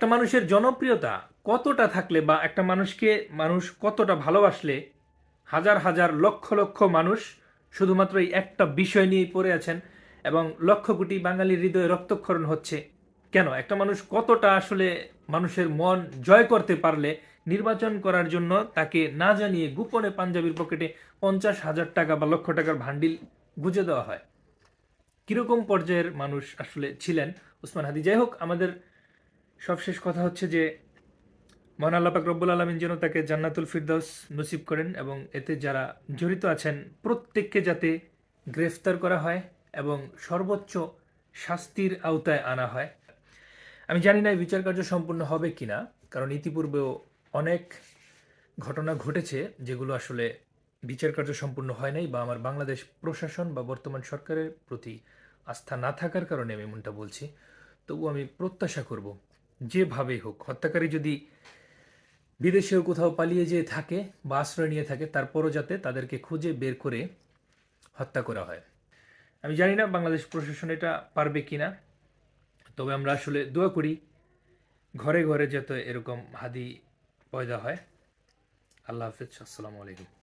একটা মানুষের জনপ্রিয়তা কতটা থাকলে বা একটা মানুষকে মানুষ কতটা ভালোবাসলে হাজার হাজার লক্ষ লক্ষ মানুষ শুধুমাত্র এই একটা বিষয় নিয়েই পড়ে আছেন এবং লক্ষ কোটি বাঙালির হৃদয়ে রক্তক্ষরণ হচ্ছে। কেন একটা মানুষ কতটা আসলে মানুষের মন জয় করতে পারলে নির্বাচন করার জন্য তাকে না জানিয়ে গোপনে পাঞ্জাবির পকেটে 50,000 টাকা বা লক্ষ টাকার ভান্ডিল গুজে দেওয়া হয়? কিরকম পর্যায়ের মানুষ আসলে ছিলেন ওসমান হাদি? যাই হোক, আমাদের সবশেষ কথা হচ্ছে যে মহান আল্লাহ পাক রব্বুল আলমিন যেন তাকে জান্নাতুল ফিরদাউস নসিব করেন এবং এতে যারা জড়িত আছেন প্রত্যেককে যাতে গ্রেফতার করা হয় এবং সর্বোচ্চ শাস্তির আওতায় আনা হয়। আমি জানি না এই বিচার কার্য সম্পূর্ণ হবে কিনা, কারণ ইতিপূর্বেও অনেক ঘটনা ঘটেছে যেগুলো আসলে বিচার কার্য সম্পূর্ণ হয় নাই, বা আমার বাংলাদেশ প্রশাসন বা বর্তমান সরকারের প্রতি আস্থা না থাকার কারণে আমি এমনটা বলছি। তবু আমি প্রত্যাশা করব যেভাবেই হোক, হত্যাকারী যদি বিদেশেও কোথাও পালিয়ে যেয়ে থাকে বা আশ্রয় নিয়ে থাকে, তারপরও যাতে তাদেরকে খুঁজে বের করে হত্যা করা হয়। আমি জানি না বাংলাদেশ প্রশাসন এটা পারবে কিনা, তবে আমরা আসলে দোয়া করি ঘরে ঘরে যাতে এরকম হাদি পয়দা হয়। আল্লাহ হাফিজ, আসসালামু আলাইকুম।